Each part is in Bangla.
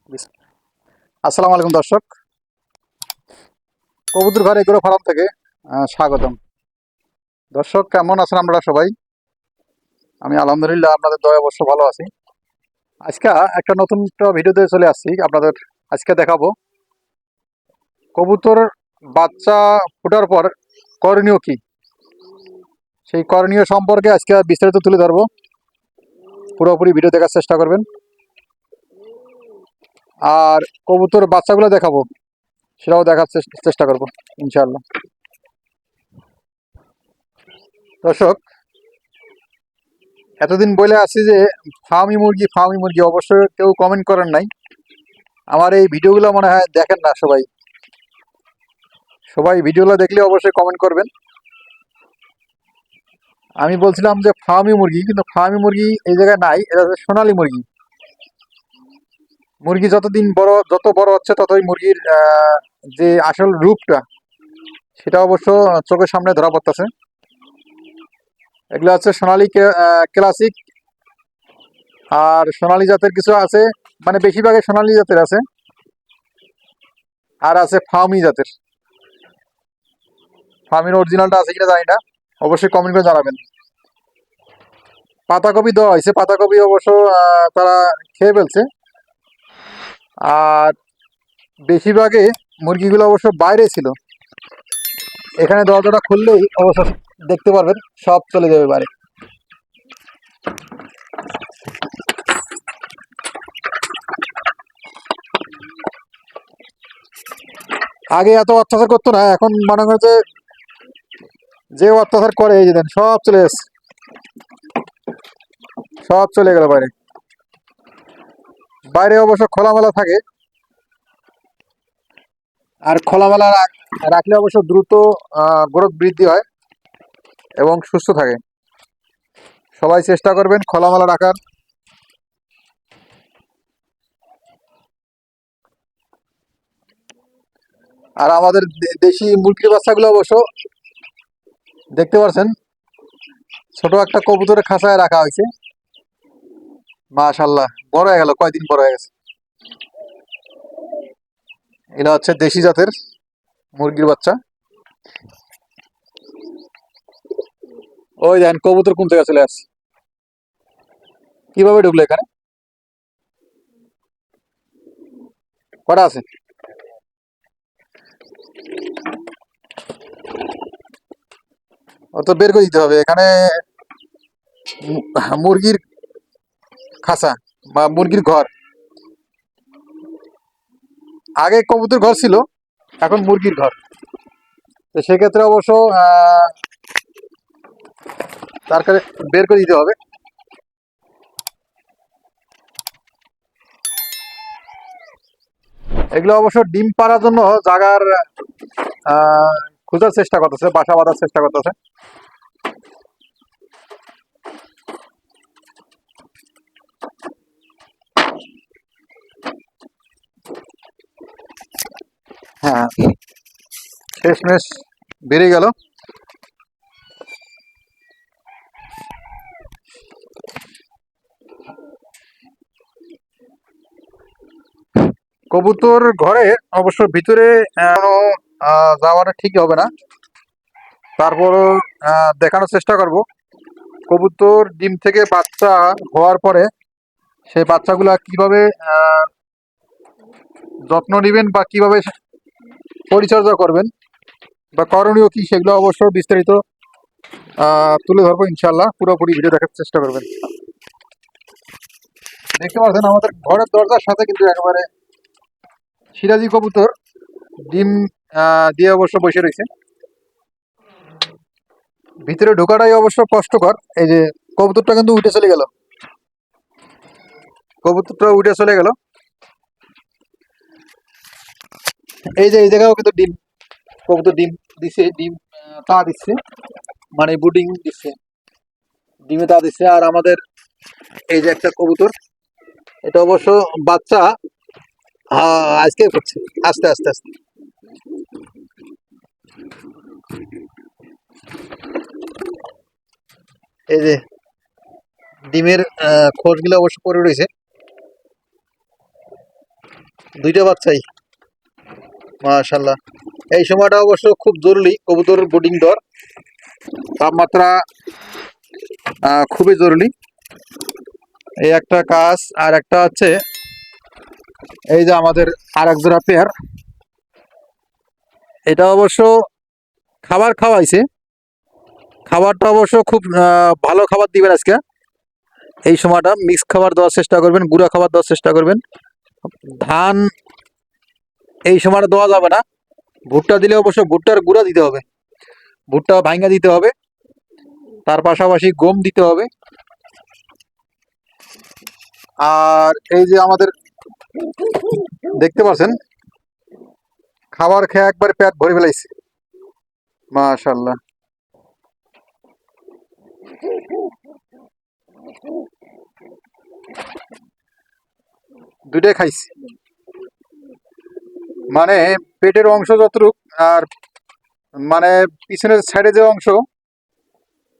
আসসালামু আলাইকুম দর্শক, কবুতর ঘর এগ্রো ফার্ম থেকে স্বাগতম। দর্শক কেমন আছেন আপনারা সবাই? আমি আলহামদুলিল্লাহ আপনাদের দয়া অবশ্য ভালো আছি। আজকে একটা নতুন ভিডিওতে চলে আসছি আপনাদের। আজকে দেখাবো কবুতর বাচ্চা ফোটার পর করণীয় কি, সেই করণীয় সম্পর্কে আজকে বিস্তারিত তুলে ধরবো। পুরোপুরি ভিডিও দেখার চেষ্টা করবেন। আর কবুতর বাচ্চাগুলো দেখাবো, সেটাও দেখার চেষ্টা করবো ইনশাআল্লাহ। দর্শক, এতদিন বলে আসছি যে ফার্মি মুরগি অবশ্যই কেউ কমেন্ট করেন নাই। আমার এই ভিডিওগুলো মনে হয় দেখেন না সবাই। সবাই ভিডিওগুলো দেখলে অবশ্যই কমেন্ট করবেন। আমি বলছিলাম যে ফার্মি মুরগি, কিন্তু ফার্মি মুরগি এই জায়গায় নাই, এটা হচ্ছে সোনালী মুরগি। মুরগি যত বড় হচ্ছে ততই মুরগির যে আসল রূপটা সেটা অবশ্য চোখের সামনে ধরা পড়তেছে। এগুলো হচ্ছে সোনালী ক্লাসিক, আর সোনালী জাতের কিছু আছে, মানে বেশিরভাগই সোনালী জাতের আছে, আর আছে ফার্মি জাতের। ফার্মির অরিজিনালটা আছে কিনা জানি না, অবশ্যই কমেন্ট করে জানাবেন। পাতাকপি দেওয়া হয়েছে, পাতাকপি অবশ্য তারা খেয়ে ফেলছে। আর বেশিরভাগই মুরগিগুলো অবশ্য বাইরে ছিল। এখানে দরজাটা খুললেই অবশ্য দেখতে পারবেন সব চলে যাবে বাইরে। আগে এত অত্যাচার করতো না, এখন মনে হয় যে অত্যাচার করে এই যে দেন সব চলে যাচ্ছে, সব চলে গেল বাইরে। বাইরে অবশ্য খোলামেলা থাকে, আর খোলামেলা রাখলে অবশ্য দ্রুত গ্রোথ বৃদ্ধি হয় এবং সুস্থ থাকে। সবাই চেষ্টা করবেন খোলামেলা রাখার। আর আমাদের দেশি মুরগির বাচ্চাগুলো অবশ্য দেখতে পাচ্ছেন, ছোট একটা কবুতরের খাঁচায় রাখা হয়েছে। মাশাল্লাহ, বড় হয়ে গেল, কয়দিন বড় হয়ে গেছে। এটা হচ্ছে দেশি জাতের মুরগির বাচ্চা। ওই দেখেন কবুতর কোন থেকে চলে আসছে, কিভাবে ঢুকলো এখানে? কটা আছে? ও তো বের করে দিতে হবে। এখানে মুরগির খাঁচা বা মুরগির ঘর, আগে কবুতর ঘর ছিল, এখন মুরগির ঘর। তো সেক্ষেত্রে অবশ্য তার কাছে বের করে দিতে হবে। এগুলো অবশ্য ডিম পাড়ার জন্য জায়গার খোঁজার চেষ্টা করতেছে, বাসা বাঁধার চেষ্টা করতেছে। হ্যাঁ, শেষমেশ বেরিয়ে গেল। কবুতর ঘরে অবশ্য ভিতরে যাওয়াটা ঠিক হবে না, তারপরও দেখানোর চেষ্টা করব। কবুতর ডিম থেকে বাচ্চা হওয়ার পরে সেই বাচ্চাগুলা কিভাবে যত্ন নেবেন বা কিভাবে পরিচর্যা করবেন বা করণীয় কি, সেগুলো অবশ্য বিস্তারিত তুলে ধরবো ইনশাল্লাহ। পুরোপুরি ভিডিও দেখার চেষ্টা করবেন। দেখতে পাচ্ছেন আমাদের ঘরের দরজার সাথে কিন্তু একেবারে সিরাজি কবুতর ডিম দিয়ে অবশ্য বসে রয়েছে। ভিতরে ঢোকাটাই অবশ্য কষ্টকর। এই যে কবুতরটা কিন্তু উঠে চলে গেল, কবুতরটা উঠে চলে গেল। এই যে এই জায়গাও কিন্তু ডিম, কবুতর ডিম দিচ্ছে, ডিম তা দিচ্ছে, মানে বুডিং দিচ্ছে, ডিমে তা দিচ্ছে। আর আমাদের এই যে একটা কবুতর, এটা অবশ্য বাচ্চা আজকে করছে, আস্তে আস্তে আস্তে। এই যে ডিমের খোঁজগুলো অবশ্য পড়ে রয়েছে। দুইটা বাচ্চাই মাশাআল্লাহ। এই সময়টা অবশ্য খুব জরুরি কবুতর বোর্ডিং দেওয়ার, তাপমাত্রা খুবই জরুরি। এই একটা কাজ, আর একটা হচ্ছে এই যে আমাদের আর এক জোড়া পেয়ার, এটা অবশ্য খাবার খাওয়াইছে, খাবারটা অবশ্য খুব ভালো খাবার দিবেন আজকে। এই সময়টা মিক্স খাবার দেওয়ার চেষ্টা করবেন, গুঁড়া খাবার দেওয়ার চেষ্টা করবেন। ধান এই সময়টা দেওয়া যাবে না, ভুট্টা দিলে অবশ্য ভুট্টার গুঁড়া দিতে হবে, ভুট্টা ভাঙ্গা দিতে হবে, তার পাশাপাশি গম দিতে হবে। আর এই যে আমাদের দেখতে পাচ্ছেন খাবার খেয়ে একবার পেট ভরে ফেলাইছে মাশাআল্লাহ। দুইটাই খাইছে, মানে পেটের অংশ যতটুক আর মানে পিছনের সাইডে যে অংশ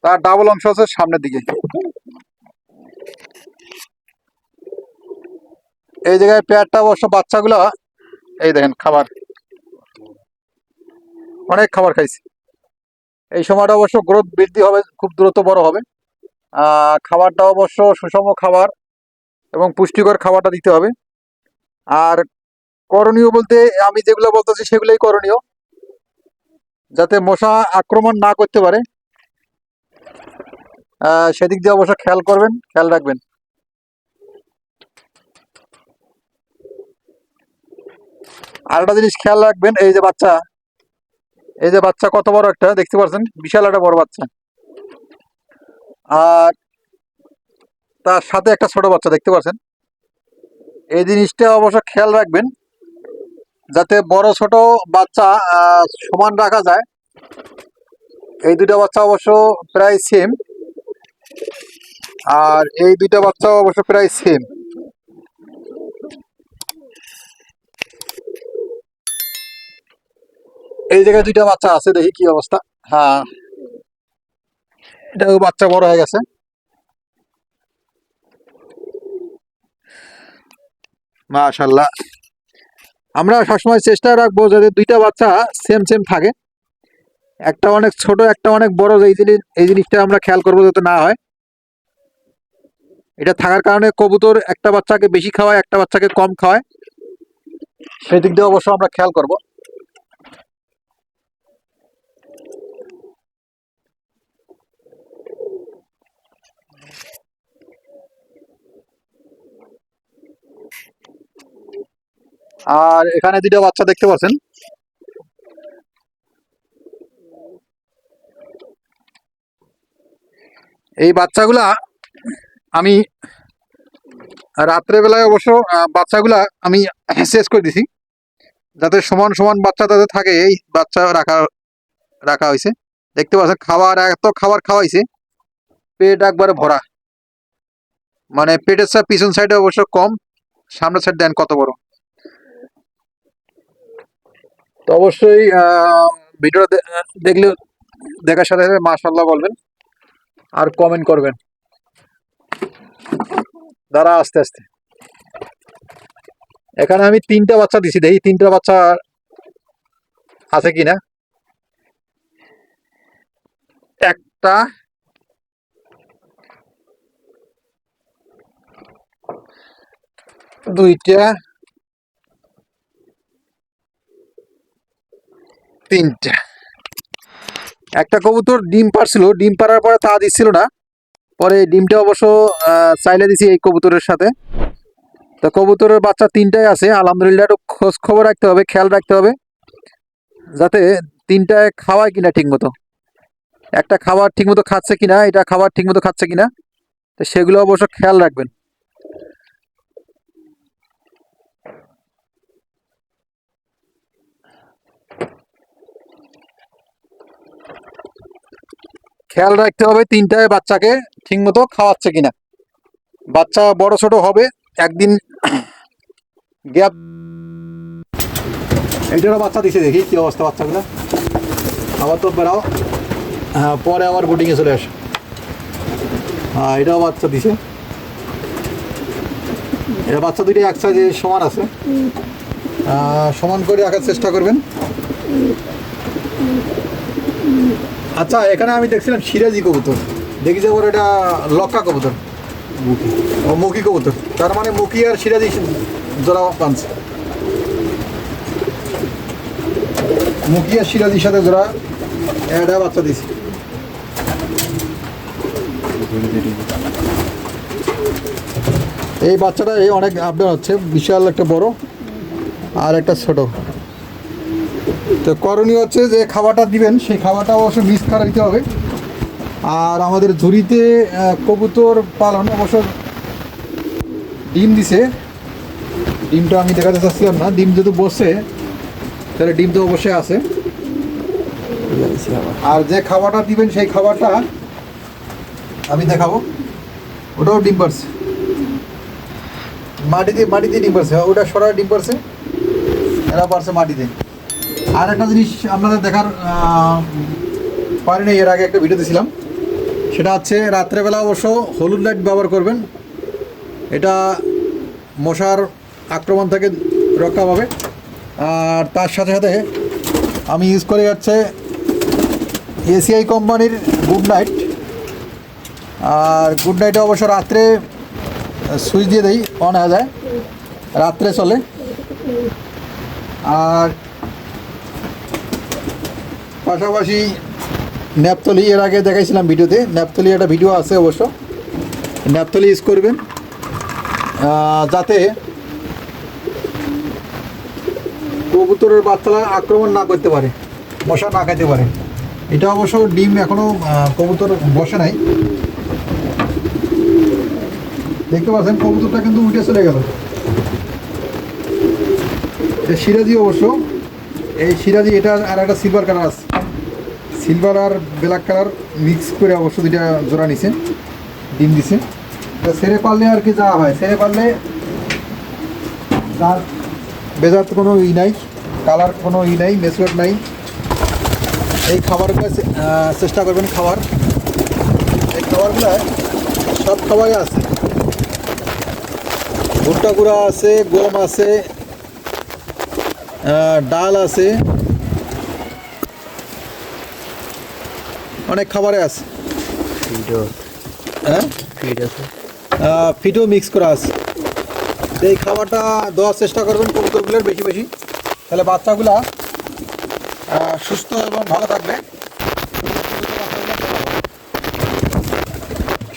তার ডাবল অংশ আছে সামনের দিকে। এই জায়গায় পেয়ারটা অবশ্য বাচ্চাগুলো এই দেখেন খাবার, অনেক খাবার খাইছে। এই সময়টা অবশ্য গ্রোথ বৃদ্ধি হবে, খুব দ্রুত বড় হবে। খাবারটা অবশ্য সুষম খাবার এবং পুষ্টিকর খাবারটা দিতে হবে। আর করণীয় বলতে আমি যেগুলো বলতেছি সেগুলোই করণীয়, যাতে মশা আক্রমণ না করতে পারে সেদিক দিয়ে অবশ্য খেয়াল করবেন, খেয়াল রাখবেন। আর একটা জিনিস খেয়াল রাখবেন, এই যে বাচ্চা, এই যে বাচ্চা কত বড় একটা দেখতে পাচ্ছেন, বিশাল একটা বড় বাচ্চা, আর তার সাথে একটা ছোট বাচ্চা দেখতে পাচ্ছেন। এই জিনিসটা অবশ্য খেয়াল রাখবেন যাতে বড় ছোট বাচ্চা সমান রাখা যায়। এই দুইটা বাচ্চা অবশ্য প্রায় সেম, আর এই দুইটা বাচ্চা অবশ্য প্রায় সেম। এই জায়গায় দুইটা বাচ্চা আছে, দেখি কি অবস্থা। হ্যাঁ, এটাও বাচ্চা বড় হয়ে গেছে মাশাআল্লাহ। আমরা সবসময় চেষ্টা রাখবো যাতে দুইটা বাচ্চা সেম সেম থাকে, একটা অনেক ছোট একটা অনেক বড়, এই জিনিসটা আমরা খেয়াল করবো যাতে না হয়। এটা থাকার কারণে কবুতর একটা বাচ্চাকে বেশি খাওয়ায়, একটা বাচ্চাকে কম খাওয়ায়, সেদিক দিয়ে অবশ্য আমরা খেয়াল করব। আর এখানে দুইটা বাচ্চা দেখতে পাচ্ছেন, এই বাচ্চাগুলা আমি রাত্রেবেলায় অবশ্য বাচ্চাগুলা আমি শেষ করে দিছি, যাতে সমান সমান বাচ্চা তাদের থাকে, এই বাচ্চা রাখা রাখা হয়েছে। দেখতে পাচ্ছেন খাবার, এত খাবার খাওয়াইছে, পেট একবারে ভরা, মানে পেটের সাইড পিছন সাইডে অবশ্য কম, সামনের সাইড দেন কত বড়। তো অবশ্যই ভিডিওটা দেখলে দেখার সাথে সাথে মাশাআল্লাহ বলবেন আর কমেন্ট করবেন। দাঁড়া আস্তে আস্তে, এখানে আমি তিনটা বাচ্চা দিছি, দেখি তিনটা বাচ্চা আছে কিনা। একটা, দুইটা, তিনটা। একটা কবুতর ডিম পারছিল, ডিম পারার পরে তা দিচ্ছিল না, পরে ডিমটা অবশ্য চাইলে দিছি এই কবুতরের সাথে। তো কবুতরের বাচ্চা তিনটাই আছে আলহামদুলিল্লাহ। একটু খোঁজ খবর রাখতে হবে, খেয়াল রাখতে হবে যাতে তিনটায় খাওয়ায় কিনা ঠিক মতো, একটা খাবার ঠিক মতো খাচ্ছে কিনা, এটা খাবার ঠিক মতো খাচ্ছে কিনা, তো সেগুলো অবশ্য খেয়াল রাখবেন। খেয়াল রাখতে হবে তিনটায় বাচ্চাকে ঠিক মতো খাওয়াচ্ছে কিনা। বাচ্চা বড় ছোট হবে, একদিন গ্যাপ। এইটারও বাচ্চা দিছে, দেখি কি অবস্থা বাচ্চাগুলো। আবার তো বেড়াও, হ্যাঁ পরে আবার বোটিংয়ে চলে আসে। হ্যাঁ এটাও বাচ্চা দিছে, এটা বাচ্চা দুইটা এক সাইজে সমান আছে। সমান করে রাখার চেষ্টা করবেন। আচ্ছা, এখানে আমি দেখছিলাম সিরাজি কবুতর, দেখি যে ওর এটা লক্কা কবুতর, ও মুখী কবুতর, তার মানে মুখী আর সিরাজি জোড়া পানছে, মুখী আর সিরাজির সাথে জোড়া একটা বাচ্চা দিয়েছে। এই বাচ্চাটা এই অনেক আপডেট হচ্ছে, বিশাল একটা বড় আর একটা ছোট। তো করণীয় হচ্ছে যে খাবারটা দিবেন সেই খাবারটা অবশ্য মিক্স করে দিতে হবে। আর আমাদের ঝুড়িতে কবুতর পালন অবশ্য ডিম দিছে, ডিমটা আমি দেখাতে চাচ্ছিলাম না, ডিম যেহেতু বসছে তাহলে ডিম তো অবশ্যই আছে। আর যে খাবারটা দিবেন সেই খাবারটা আমি দেখাবো, ওটাও ডিম পারছে, মাটিতে ডিম পারছে, ওটা সরা ডিম পারছে, এরা পারছে মাটিতে। আর একটা জিনিস আপনাদের দেখার পারিনি, এর আগে একটা ভিডিও দিয়েছিলাম, সেটা হচ্ছে রাত্রেবেলা অবশ্য হলুদ লাইট ব্যবহার করবেন, এটা মশার আক্রমণ থেকে রক্ষা পাবে। আর তার সাথে সাথে আমি ইউজ করে যাচ্ছে এসিআই কোম্পানির গুড নাইট, আর গুড নাইটে অবশ্য রাত্রে সুইচ দিয়ে দেই, অন হয়ে যায়, রাত্রে চলে। আর পাশাপাশি ন্যাপথলি, এর আগে দেখাইছিলাম ভিডিওতে, ন্যাপথলি একটা ভিডিও আছে অবশ্য, ন্যাপথলি ইউজ করবেন যাতে কবুতরের বাচ্চারা আক্রমণ না করতে পারে, মশা না খাইতে পারে। এটা অবশ্য ডিম এখনও কবুতর বসে নাই, দেখতে পাচ্ছেন কবুতরটা কিন্তু উঠে চলে গেল। সিরাজি অবশ্য, এই সিরাজি এটা আর একটা সিলভার কালার আছে, সিলভার আর ব্ল্যাক কালার মিক্স করে অবশ্য দুইটা জোড়া নিছে, ডিম দিছে। তো সেরে পারলে আর কি যা হয়, সেরে পারলে তার বেজার তো কোনো ই নাই, কালার কোনো ই নাই, মেসওয়ার্ড নাই। এই খাবারগুলো চেষ্টা করবেন খাবার, এই খাবারগুলো সব খাবারই আছে, ভুট্টা গুঁড়া আছে, গম আছে, ডাল আছে, অনেক খাবারে আছে, হ্যাঁ ফিডও মিক্স করা আছে। এই খাবারটা দেওয়ার চেষ্টা করবেন কবুতরগুলোর বেশি বেশি, তাহলে বাচ্চাগুলা সুস্থ এবং ভালো থাকবে।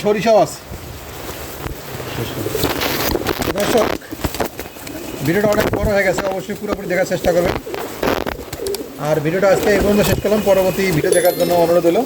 সরিষাও আছে। দর্শক, ভিডিওটা অনেক বড় হয়ে গেছে, অবশ্যই পুরোপুরি দেখার চেষ্টা করবেন। আর ভিডিওটা আজকে এই পর্যন্ত শেষ করলাম, পরবর্তী ভিডিও দেখার জন্য অনুরোধ হলো।